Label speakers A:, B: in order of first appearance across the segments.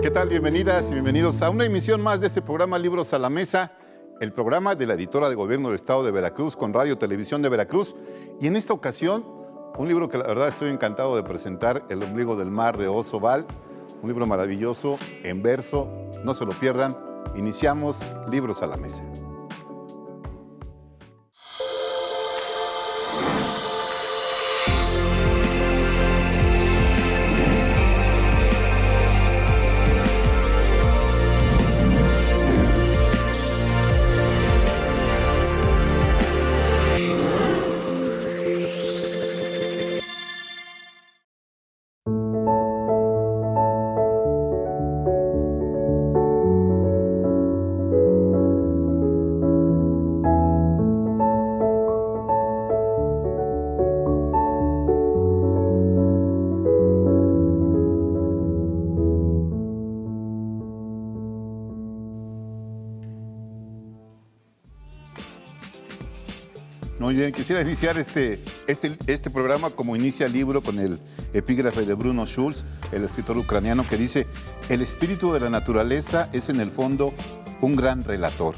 A: ¿Qué tal? Bienvenidas y bienvenidos a una emisión más de este programa Libros a la Mesa, el programa de la editora de Gobierno del Estado de Veracruz con Radio Televisión de Veracruz. Y en esta ocasión, un libro que la verdad estoy encantado de presentar, El ombligo del mar de Oso Val, un libro maravilloso, en verso, no se lo pierdan. Iniciamos Libros a la Mesa. Muy bien, quisiera iniciar este programa como inicia el libro con el epígrafe de Bruno Schulz, el escritor ucraniano, que dice: el espíritu de la naturaleza es en el fondo un gran relator.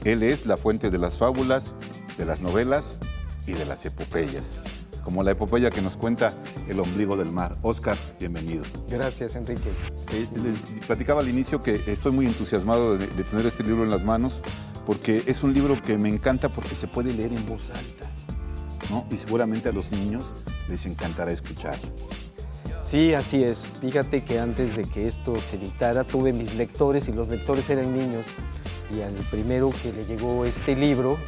A: Él es la fuente de las fábulas, de las novelas y de las epopeyas, como la epopeya que nos cuenta El ombligo del mar. Óscar, bienvenido.
B: Gracias, Enrique.
A: Les platicaba al inicio que estoy muy entusiasmado de tener este libro en las manos, porque es un libro que me encanta porque se puede leer en voz alta, ¿no? Y seguramente a los niños les encantará escucharlo.
B: Sí, así es. Fíjate que antes de que esto se editara, tuve mis lectores y los lectores eran niños. Y al primero que le llegó este libro,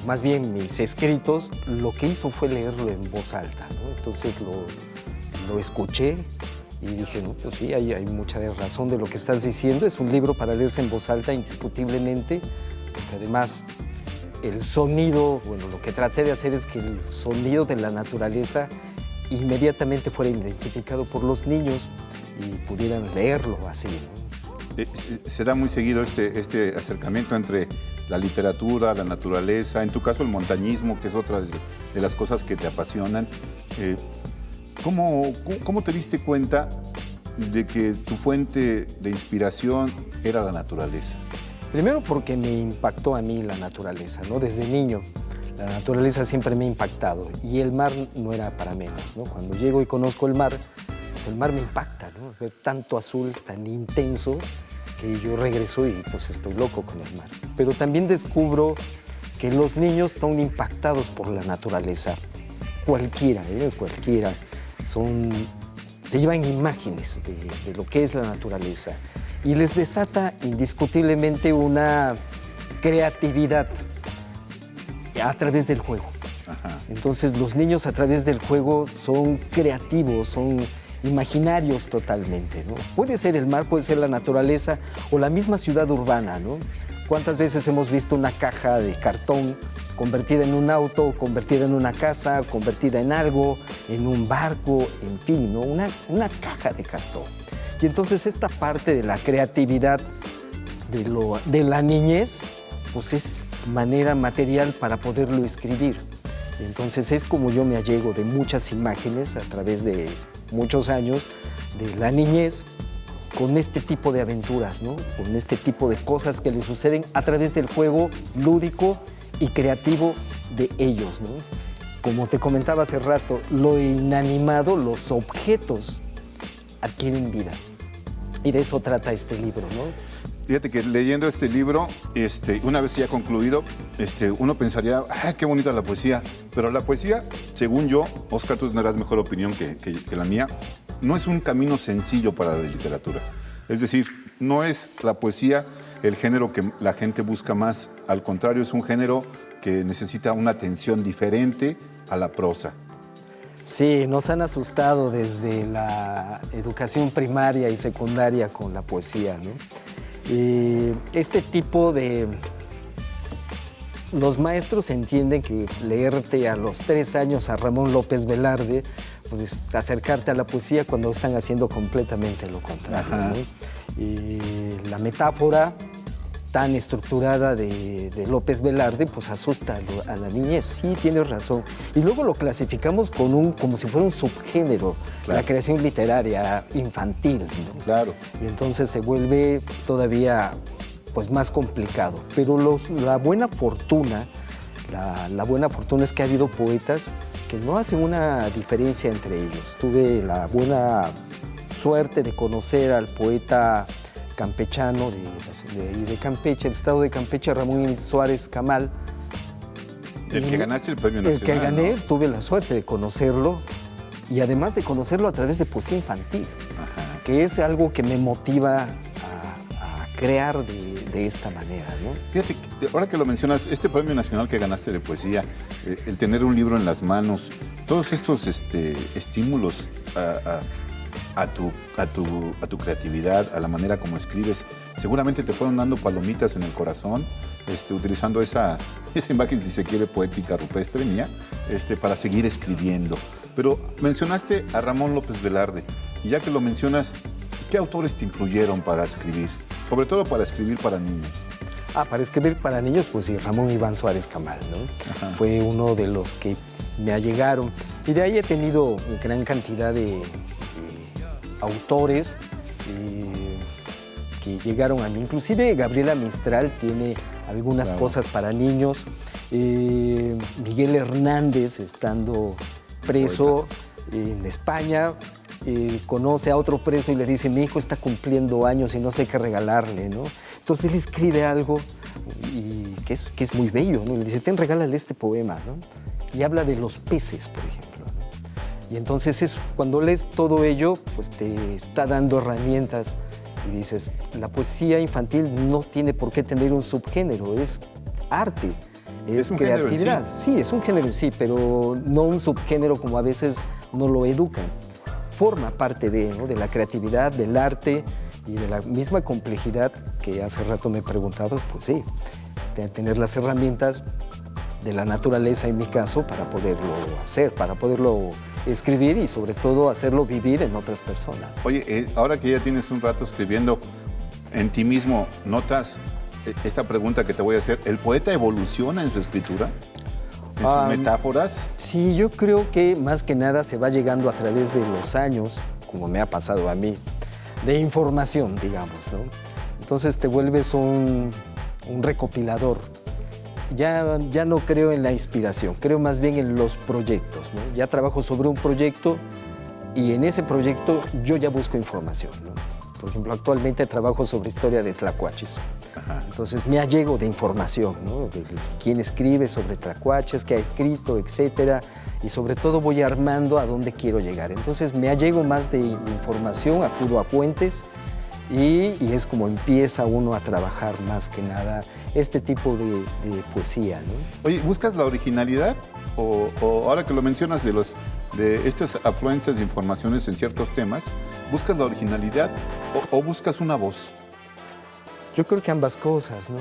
B: más bien mis escritos, lo que hizo fue leerlo en voz alta, ¿no? Entonces lo escuché y dije, no, pues sí, hay mucha razón de lo que estás diciendo. Es un libro para leerse en voz alta, indiscutiblemente, porque además el sonido, bueno, lo que traté de hacer es que el sonido de la naturaleza inmediatamente fuera identificado por los niños y pudieran leerlo así, ¿no?
A: Se da muy seguido este acercamiento entre la literatura, la naturaleza, en tu caso el montañismo, que es otra de las cosas que te apasionan. ¿Cómo te diste cuenta de que tu fuente de inspiración era la naturaleza?
B: Primero porque me impactó a mí la naturaleza, ¿no? Desde niño la naturaleza siempre me ha impactado y el mar no era para menos, ¿no? Cuando llego y conozco el mar, pues el mar me impacta, ¿no? Ver tanto azul, tan intenso, que yo regreso y pues estoy loco con el mar. Pero también descubro que los niños son impactados por la naturaleza, cualquiera. Se llevan imágenes de lo que es la naturaleza y les desata indiscutiblemente una creatividad a través del juego.
A: Ajá.
B: Entonces los niños a través del juego son creativos, son imaginarios totalmente, ¿no? Puede ser el mar, puede ser la naturaleza o la misma ciudad urbana, ¿no? ¿Cuántas veces hemos visto una caja de cartón convertida en un auto, convertida en una casa, convertida en algo, en un barco, en fin, ¿no? Una caja de cartón. Y entonces esta parte de la creatividad de la niñez, pues es manera material para poderlo escribir. Entonces es como yo me allego de muchas imágenes a través de muchos años de la niñez con este tipo de aventuras, ¿no? Con este tipo de cosas que les suceden a través del juego lúdico y creativo de ellos, ¿no? Como te comentaba hace rato, lo inanimado, los objetos adquieren vida. Y de eso trata este libro, ¿no?
A: Fíjate que leyendo este libro, una vez ya concluido, uno pensaría, qué bonita la poesía. Pero la poesía, según yo, Óscar, tú tendrás mejor opinión que la mía, no es un camino sencillo para la literatura. Es decir, no es la poesía el género que la gente busca más. Al contrario, es un género que necesita una atención diferente a la prosa.
B: Sí, nos han asustado desde la educación primaria y secundaria con la poesía, ¿no? Este tipo de... Los maestros entienden que leerte a los 3 años a Ramón López Velarde, pues es acercarte a la poesía cuando están haciendo completamente lo contrario, ¿no? La metáfora tan estructurada de López Velarde, pues asusta a la niñez. Sí, tienes razón. Y luego lo clasificamos como si fuera un subgénero,
A: claro,
B: la creación literaria infantil, ¿no?
A: Claro.
B: Y entonces se vuelve todavía pues, más complicado. Pero la buena fortuna es que ha habido poetas que no hacen una diferencia entre ellos. Tuve la buena suerte de conocer al poeta campechano de Campeche, el estado de Campeche, Ramón Suárez Camal.
A: El que ganaste el premio nacional.
B: El que gané,
A: ¿no?
B: tuve la suerte de conocerlo y además de conocerlo a través de poesía infantil,
A: Ajá.
B: que es algo que me motiva a crear de esta manera, ¿no?
A: Fíjate, ahora que lo mencionas, este premio nacional que ganaste de poesía, el tener un libro en las manos, todos estos estímulos a tu creatividad, a la manera como escribes, seguramente te fueron dando palomitas en el corazón, utilizando esa imagen, si se quiere, poética rupestre mía, para seguir escribiendo. Pero mencionaste a Ramón López Velarde, y ya que lo mencionas, ¿qué autores te influyeron para escribir? Sobre todo para escribir para niños.
B: Para escribir para niños, pues sí, Ramón Iván Suárez Camal, ¿no?
A: Ajá.
B: Fue uno de los que me allegaron. Y de ahí he tenido gran cantidad de autores que llegaron a mí. Inclusive Gabriela Mistral tiene algunas cosas para niños. Miguel Hernández, estando preso en España, conoce a otro preso y le dice: mi hijo está cumpliendo años y no sé qué regalarle, ¿no? Entonces él escribe algo y que es muy bello, ¿no? Le dice: regálale este poema, ¿no? Y habla de los peces, por ejemplo, ¿no? Y entonces cuando lees todo ello, pues te está dando herramientas y dices: la poesía infantil no tiene por qué tener un subgénero, es arte, es
A: un género en
B: creatividad. Sí, es un género en sí, pero no un subgénero como a veces no lo educan. Forma parte ¿no? de la creatividad, del arte y de la misma complejidad que hace rato me preguntabas, pues sí, de tener las herramientas de la naturaleza, en mi caso, para poderlo hacer, para poderlo escribir y sobre todo hacerlo vivir en otras personas.
A: Oye, ahora que ya tienes un rato escribiendo, en ti mismo, ¿notas esta pregunta que te voy a hacer? ¿El poeta evoluciona en su escritura? ¿En sus metáforas?
B: Sí, yo creo que más que nada se va llegando a través de los años, como me ha pasado a mí, de información, digamos, ¿no? Entonces te vuelves un recopilador. Ya no creo en la inspiración, creo más bien en los proyectos, ¿no? Ya trabajo sobre un proyecto y en ese proyecto yo ya busco información, ¿no? Por ejemplo, actualmente trabajo sobre historia de tlacuaches.
A: Ajá.
B: Entonces me allego de información, ¿no? De quién escribe sobre tlacuaches, qué ha escrito, etcétera. Y sobre todo voy armando a dónde quiero llegar. Entonces me allego más de información, acudo a fuentes y es como empieza uno a trabajar más que nada este tipo de poesía, ¿no?
A: Oye, ¿buscas la originalidad? O ahora que lo mencionas de estas afluencias de informaciones en ciertos temas, ¿buscas la originalidad o buscas una voz?
B: Yo creo que ambas cosas, ¿no?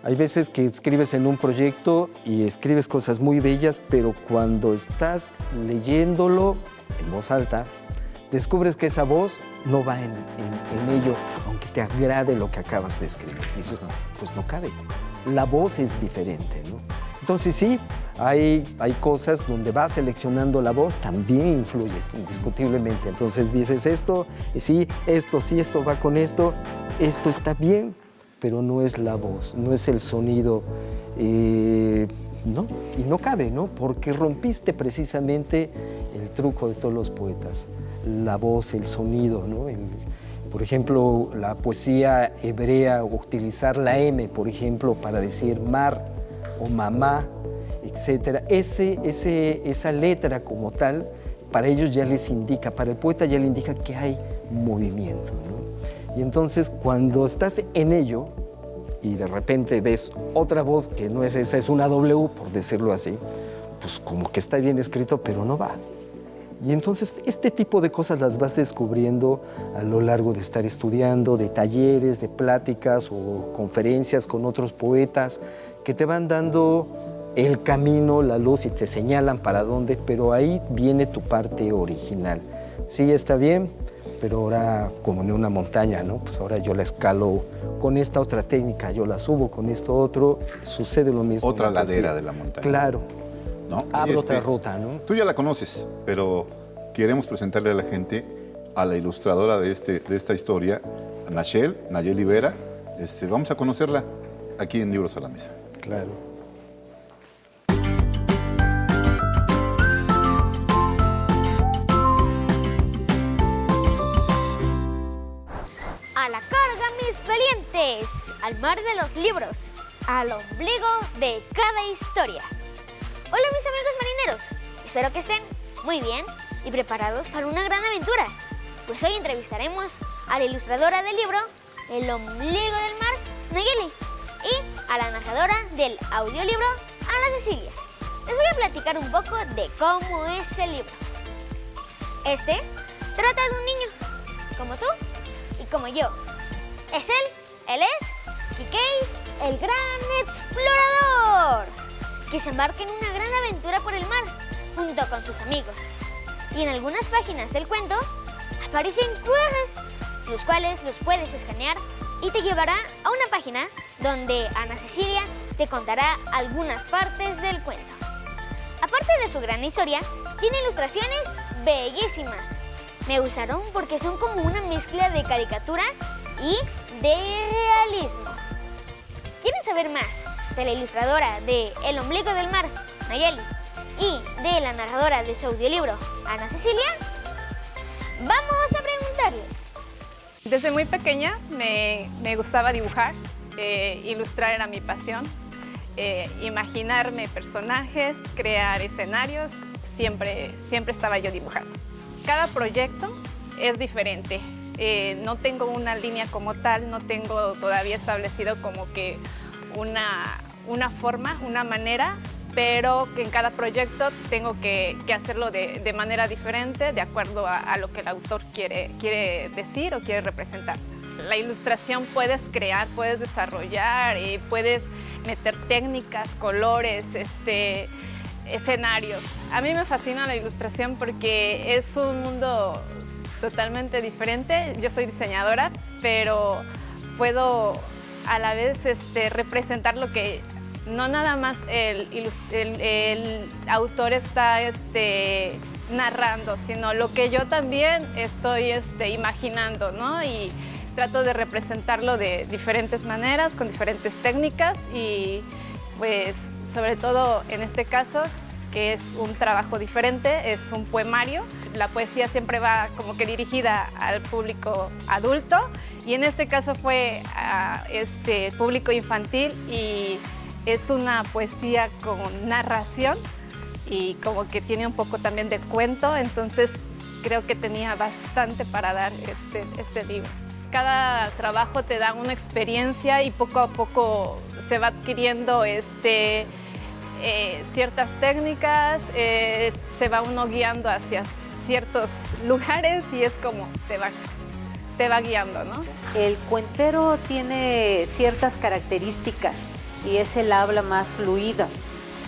B: Hay veces que escribes en un proyecto y escribes cosas muy bellas, pero cuando estás leyéndolo en voz alta, descubres que esa voz no va en ello, aunque te agrade lo que acabas de escribir. Y dices: no, pues no cabe. La voz es diferente, ¿no? Entonces sí, hay cosas donde vas seleccionando la voz, también influye, indiscutiblemente. Entonces dices: esto va con esto está bien, pero no es la voz, no es el sonido, no, y no cabe, ¿no? Porque rompiste precisamente el truco de todos los poetas, la voz, el sonido, ¿no? Por ejemplo, la poesía hebrea, utilizar la M, por ejemplo, para decir mar o mamá, etcétera. Esa letra como tal, para ellos ya les indica, para el poeta ya le indica que hay movimiento, ¿no? Y entonces cuando estás en ello y de repente ves otra voz que no es esa, es una W, por decirlo así, pues como que está bien escrito, pero no va. Y entonces este tipo de cosas las vas descubriendo a lo largo de estar estudiando, de talleres, de pláticas o conferencias con otros poetas que te van dando el camino, la luz y te señalan para dónde, pero ahí viene tu parte original. sí, está bien, pero ahora como en una montaña, ¿no? Pues ahora yo la escalo con esta otra técnica, yo la subo con esto otro, sucede lo mismo.
A: Otra ladera de la montaña.
B: Claro,
A: ¿No?
B: abro otra ruta, ¿no?
A: Tú ya la conoces, pero queremos presentarle a la gente a la ilustradora de esta historia, a Nayeli Vera. Vamos a conocerla aquí en Libros a la Mesa.
B: Claro.
C: A la carga, mis valientes, al mar de los libros, al ombligo de cada historia. Hola, mis amigos marineros, espero que estén muy bien y preparados para una gran aventura. Pues hoy entrevistaremos a la ilustradora del libro El ombligo del mar, Nayeli, y a la narradora del audiolibro, Ana Cecilia. Les voy a platicar un poco de cómo es el libro. Este trata de un niño, como tú y como yo. Es él es Kikei, el gran explorador, que se embarca en una gran aventura por el mar, junto con sus amigos. Y en algunas páginas del cuento aparecen QRs, los cuales los puedes escanear y te llevará a una página donde Ana Cecilia te contará algunas partes del cuento. Aparte de su gran historia, tiene ilustraciones bellísimas. Me gustaron porque son como una mezcla de caricatura y de realismo. ¿Quieren saber más de la ilustradora de El ombligo del mar, Nayeli, y de la narradora de su audiolibro, Ana Cecilia? Vamos a preguntarles.
D: Desde muy pequeña me gustaba dibujar, ilustrar era mi pasión, imaginarme personajes, crear escenarios, siempre estaba yo dibujando. Cada proyecto es diferente, no tengo una línea como tal, no tengo todavía establecido como que una forma, una manera, pero en cada proyecto tengo que hacerlo de manera diferente, de acuerdo a lo que el autor quiere decir o quiere representar. La ilustración puedes crear, puedes desarrollar, puedes meter técnicas, colores, escenarios. A mí me fascina la ilustración porque es un mundo totalmente diferente. Yo soy diseñadora, pero puedo a la vez representar lo que no nada más el autor está narrando, sino lo que yo también estoy imaginando, ¿no? Y trato de representarlo de diferentes maneras, con diferentes técnicas y pues sobre todo en este caso, que es un trabajo diferente, es un poemario. La poesía siempre va como que dirigida al público adulto y en este caso fue a público infantil y es una poesía con narración y como que tiene un poco también de cuento, entonces creo que tenía bastante para dar este libro. Cada trabajo te da una experiencia y poco a poco se va adquiriendo ciertas técnicas, se va uno guiando hacia ciertos lugares y es como te va guiando, ¿no?
E: El cuentero tiene ciertas características y es el habla más fluida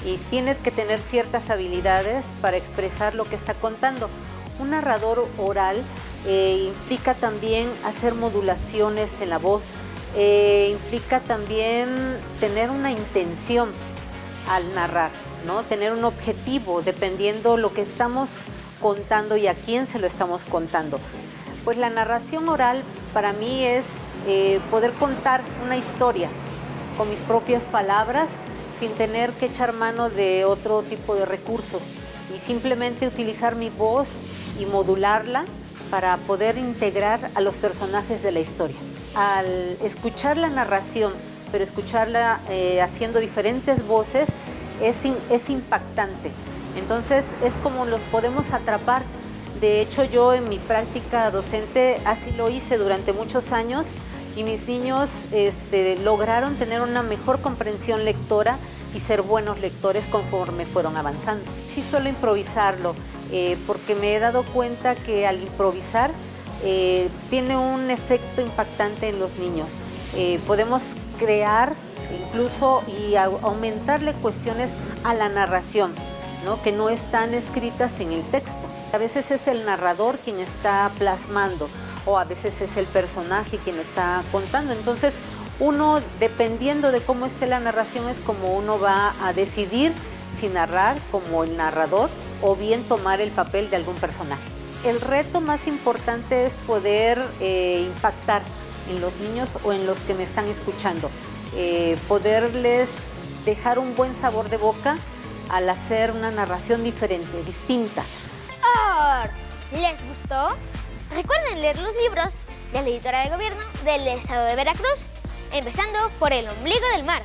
E: y tiene que tener ciertas habilidades para expresar lo que está contando. Un narrador oral implica también hacer modulaciones en la voz, implica también tener una intención al narrar, ¿no? Tener un objetivo dependiendo lo que estamos contando y a quién se lo estamos contando. Pues la narración oral para mí es poder contar una historia con mis propias palabras sin tener que echar mano de otro tipo de recursos y simplemente utilizar mi voz y modularla para poder integrar a los personajes de la historia. Al escuchar la narración, pero escucharla haciendo diferentes voces, es impactante. Entonces es como los podemos atrapar. De hecho, yo en mi práctica docente así lo hice durante muchos años y mis niños lograron tener una mejor comprensión lectora y ser buenos lectores conforme fueron avanzando. Sí suelo improvisarlo porque me he dado cuenta que al improvisar tiene un efecto impactante en los niños. Podemos crear incluso y aumentarle cuestiones a la narración, ¿no? Que no están escritas en el texto. A veces es el narrador quien está plasmando o a veces es el personaje quien está contando. Entonces, uno, dependiendo de cómo esté la narración, es como uno va a decidir si narrar como el narrador o bien tomar el papel de algún personaje. El reto más importante es poder impactar en los niños o en los que me están escuchando, poderles dejar un buen sabor de boca al hacer una narración diferente, distinta.
C: ¿Les gustó? Recuerden leer los libros de la editora de gobierno del estado de Veracruz, empezando por El Ombligo del Mar,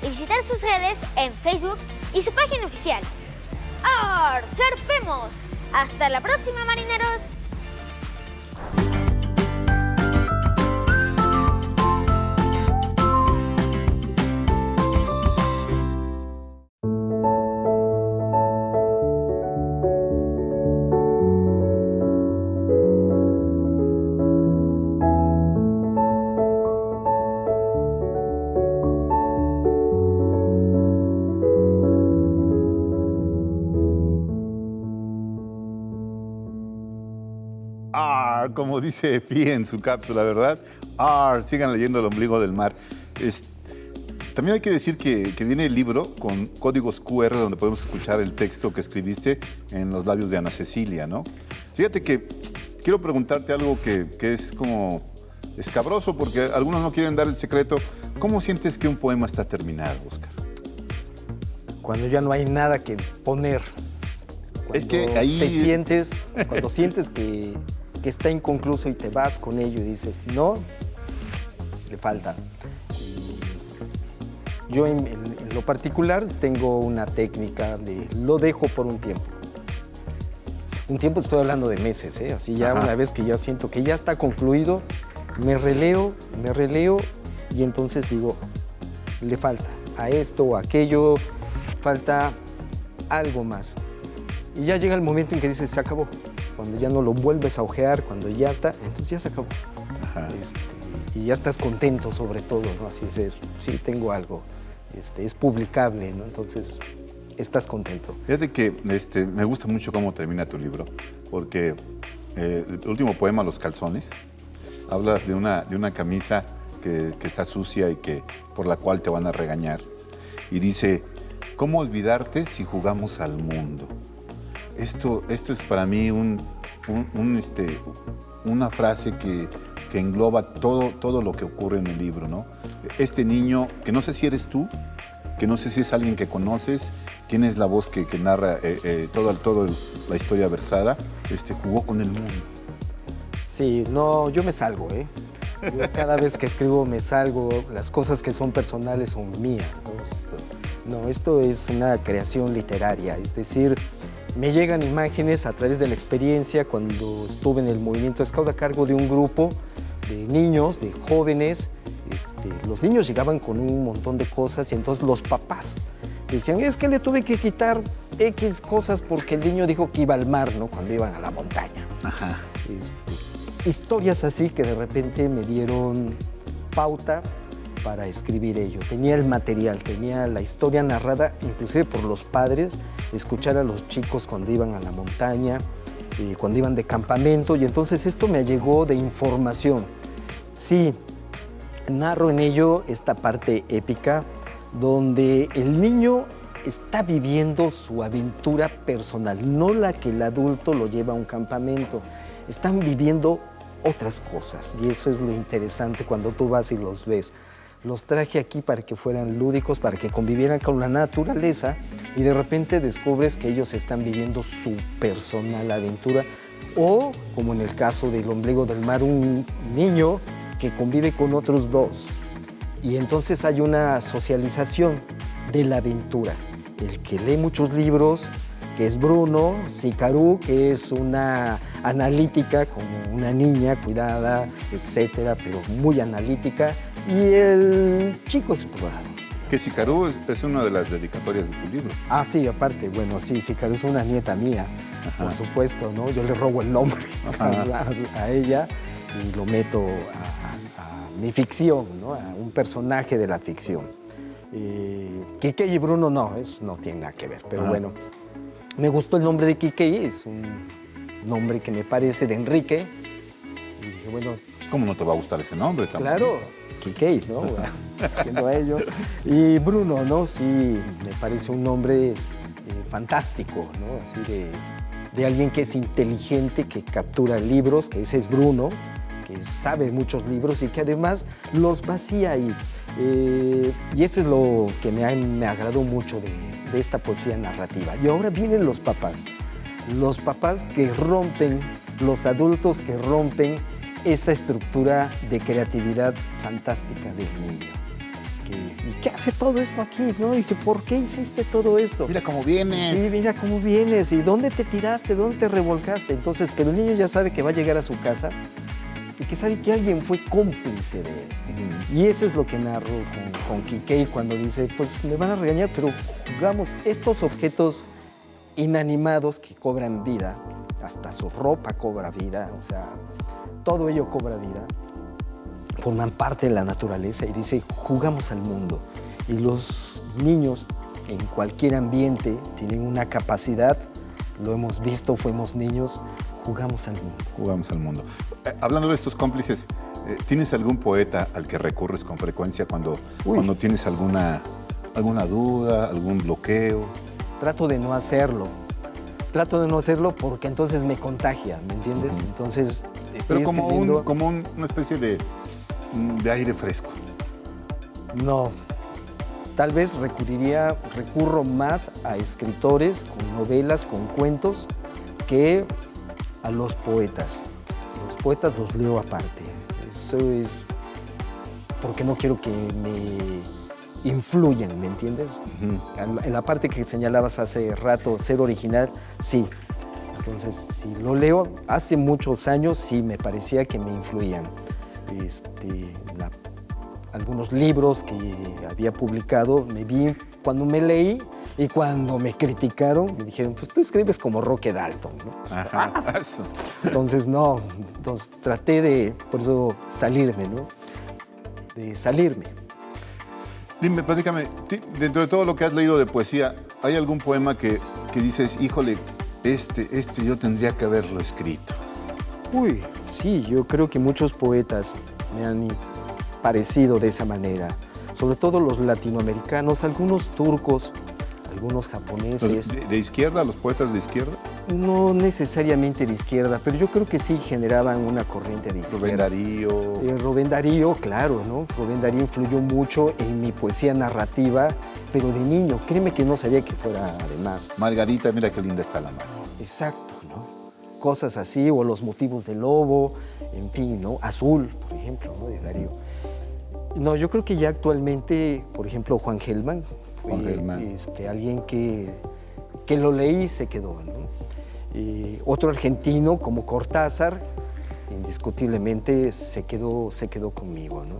C: y visitar sus redes en Facebook y su página oficial. ¡Zarpemos! ¡Hasta la próxima, marineros!
A: Como dice Pi en su cápsula, ¿verdad? Sigan leyendo El Ombligo del Mar. También hay que decir que viene el libro con códigos QR donde podemos escuchar el texto que escribiste en los labios de Ana Cecilia, ¿no? Fíjate que quiero preguntarte algo que es como escabroso porque algunos no quieren dar el secreto. ¿Cómo sientes que un poema está terminado, Óscar?
B: Cuando ya no hay nada que poner.
A: Es que ahí...
B: Cuando sientes que está inconcluso y te vas con ello y dices, no, le falta. Yo en lo particular tengo una técnica de lo dejo por un tiempo. Un tiempo, estoy hablando de meses, ¿eh? Así ya una vez que ya siento que ya está concluido, me releo y entonces digo, le falta a esto o a aquello, falta algo más. Y ya llega el momento en que dices, se acabó. Cuando ya no lo vuelves a ojear, cuando ya está, entonces ya se acabó. Y ya estás contento sobre todo, ¿no? Así es, sí, tengo algo, es publicable, ¿no? Entonces, estás contento.
A: Fíjate que me gusta mucho cómo termina tu libro, porque el último poema, Los calzones, hablas de una camisa que está sucia y por la cual te van a regañar. Y dice, ¿cómo olvidarte si jugamos al mundo? Esto es para mí una frase que engloba todo lo que ocurre en el libro, ¿no? Este niño, que no sé si eres tú, que no sé si es alguien que conoces, quién es la voz que narra toda la historia versada, jugó con el mundo.
B: Sí, no, yo me salgo, ¿eh? Yo cada vez que escribo me salgo, las cosas que son personales son mías, ¿no? No, esto es una creación literaria, es decir, me llegan imágenes a través de la experiencia cuando estuve en el movimiento Scout a cargo de un grupo de niños, de jóvenes. Los niños llegaban con un montón de cosas y entonces los papás decían, es que le tuve que quitar X cosas porque el niño dijo que iba al mar, ¿no? Cuando iban a la montaña.
A: Ajá.
B: Historias así que de repente me dieron pauta para escribir ello. Tenía el material, tenía la historia narrada inclusive por los padres, escuchar a los chicos cuando iban a la montaña, cuando iban de campamento, y entonces esto me llegó de información. Sí, narro en ello esta parte épica donde el niño está viviendo su aventura personal, no la que el adulto lo lleva a un campamento. Están viviendo otras cosas y eso es lo interesante cuando tú vas y los ves. Los traje aquí para que fueran lúdicos, para que convivieran con la naturaleza y de repente descubres que ellos están viviendo su personal aventura o, como en el caso del Ombligo del Mar, un niño que convive con otros dos y entonces hay una socialización de la aventura. El que lee muchos libros, que es Bruno, Sicarú, que es una analítica, como una niña cuidada, etcétera, pero muy analítica, y el chico explorador.
A: Que Sicarú es una de las dedicatorias de tu libro.
B: Ah, sí, aparte, bueno, sí, Sicarú es una nieta mía, por supuesto, ¿no? Yo le robo el nombre a ella y lo meto a mi ficción, ¿no? A un personaje de la ficción. Kikei y Bruno no, eso no tiene nada que ver, pero bueno. Me gustó el nombre de Kikei, es un nombre que me parece de Enrique. Y dije, bueno,
A: ¿Cómo no te va a gustar ese nombre también?
B: claro, Quiquei, ¿no? Siendo a ello. Y Bruno, ¿no? Sí, me parece un nombre fantástico, ¿no? Así de alguien que es inteligente, que captura libros, que ese es Bruno, que sabe muchos libros y que además los vacía ahí. Y eso es lo que me agradó mucho de esta poesía narrativa. Y ahora vienen los papás que rompen, los adultos que rompen esa estructura de creatividad fantástica del niño. ¿Y qué hace todo esto aquí? ¿No? ¿Y que por qué hiciste todo esto?
A: Mira cómo vienes.
B: Sí, mira cómo vienes. ¿Y dónde te tiraste? ¿Dónde te revolcaste? Entonces, pero el niño ya sabe que va a llegar a su casa y que sabe que alguien fue cómplice de él. Y eso es lo que narro con Quiquei cuando dice, pues me van a regañar, pero jugamos estos objetos inanimados que cobran vida, hasta su ropa cobra vida, o sea, todo ello cobra vida, forman parte de la naturaleza y dice, jugamos al mundo. Y los niños en cualquier ambiente tienen una capacidad, lo hemos visto, fuimos niños, jugamos al mundo.
A: Jugamos al mundo. Hablando de estos cómplices, ¿tienes algún poeta al que recurres con frecuencia cuando tienes alguna duda, algún bloqueo?
B: Trato de no hacerlo. Porque entonces me contagia, ¿me entiendes? Entonces,
A: pero como una especie de aire fresco.
B: No. Tal vez recurro más a escritores con novelas, con cuentos, que a los poetas. Los poetas los leo aparte. Eso es porque no quiero que me influyan, ¿me entiendes? En la parte que señalabas hace rato, ser original, sí. Entonces, si lo leo hace muchos años, sí me parecía que me influían. Algunos libros que había publicado, me vi cuando me leí y cuando me criticaron, me dijeron, pues tú escribes como Roque Dalton, ¿no?
A: Ajá, eso.
B: Entonces, no. Entonces, traté de, por eso, salirme, ¿no? De salirme.
A: Dime, platícame, dentro de todo lo que has leído de poesía, ¿hay algún poema que dices, híjole, este yo tendría que haberlo escrito?
B: Uy, sí, yo creo que muchos poetas me han parecido de esa manera, sobre todo los latinoamericanos, algunos turcos, algunos japoneses.
A: ¿De izquierda, los poetas de izquierda?
B: No necesariamente de izquierda, pero yo creo que sí generaban una corriente de izquierda.
A: Rubén Darío.
B: Rubén Darío, claro, ¿no? Rubén Darío influyó mucho en mi poesía narrativa, pero de niño, créeme que no sabía que fuera además.
A: Margarita, mira qué linda está la mano.
B: Exacto, ¿no? Cosas así, o los motivos del lobo, en fin, ¿no? Azul, por ejemplo, ¿no? De Darío. No, yo creo que ya actualmente, por ejemplo, Juan Gelman, alguien que lo leí y se quedó, ¿no? Otro argentino como Cortázar, indiscutiblemente se quedó conmigo, ¿no?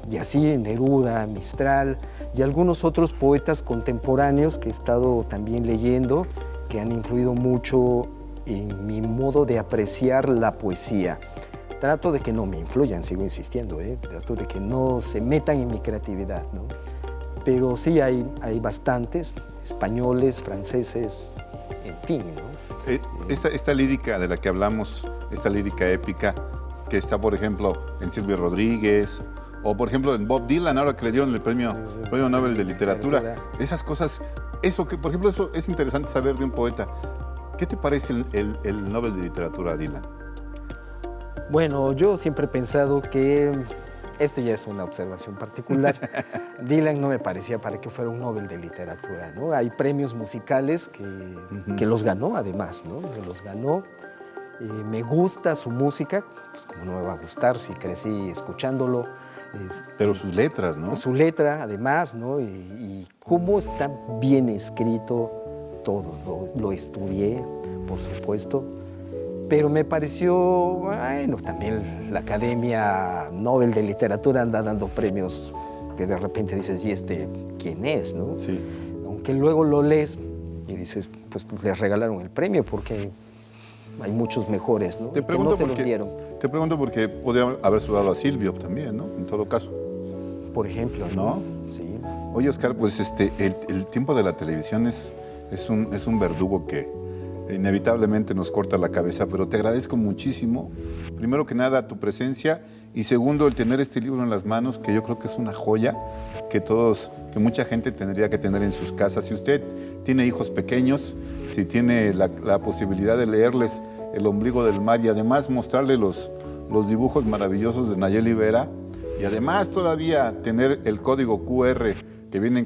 B: Y así Neruda, Mistral y algunos otros poetas contemporáneos que he estado también leyendo, que han influido mucho en mi modo de apreciar la poesía. Trato de que no me influyan, sigo insistiendo, trato de que no se metan en mi creatividad, ¿no? Pero sí hay bastantes, españoles, franceses, en fin, ¿no?
A: Esta lírica de la que hablamos, esta lírica épica, que está, por ejemplo, en Silvio Rodríguez, o por ejemplo en Bob Dylan, ahora que le dieron el premio Nobel de Literatura. Esas cosas, eso que, por ejemplo, eso es interesante saber de un poeta. ¿Qué te parece el Nobel de Literatura, Dylan?
B: Bueno, yo siempre he pensado que, esto ya es una observación particular, Dylan no me parecía para que fuera un Nobel de Literatura, ¿no? Hay premios musicales que los ganó, además, ¿no? Que los ganó. Me gusta su música, pues como no me va a gustar si crecí escuchándolo.
A: Pero sus letras, ¿no?
B: Su letra, además, ¿no? Y cómo está bien escrito todo. Lo estudié, por supuesto. Pero me pareció, bueno, también la Academia Nobel de Literatura anda dando premios que de repente dices, ¿y quién es, no?
A: Sí.
B: Aunque luego lo lees y dices, pues les regalaron el premio porque hay muchos mejores, ¿no?
A: Te pregunto,
B: que no se los dieron.
A: Te pregunto porque podría haber saludado a Silvio también, ¿no? En todo caso.
B: Por ejemplo,
A: ¿no?
B: Sí.
A: Oye, Oscar, pues el tiempo de la televisión es un verdugo que inevitablemente nos corta la cabeza, pero te agradezco muchísimo, primero que nada, tu presencia y segundo, el tener este libro en las manos, que yo creo que es una joya que mucha gente tendría que tener en sus casas. Si usted tiene hijos pequeños, si tiene la posibilidad de leerles El ombligo del mar y además mostrarle los dibujos maravillosos de Nayeli Vera y además todavía tener el código QR que viene en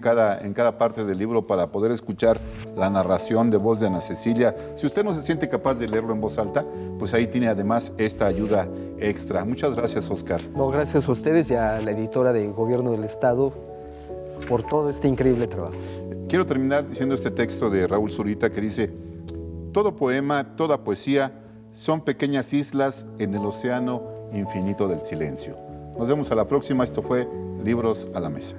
A: cada parte del libro para poder escuchar la narración de voz de Ana Cecilia. Si usted no se siente capaz de leerlo en voz alta, pues ahí tiene además esta ayuda extra. Muchas gracias, Óscar.
B: No, gracias a ustedes y a la editora de Gobierno del Estado por todo este increíble trabajo.
A: Quiero terminar diciendo este texto de Raúl Zurita que dice: todo poema, toda poesía son pequeñas islas en el océano infinito del silencio. Nos vemos a la próxima. Esto fue Libros a la Mesa.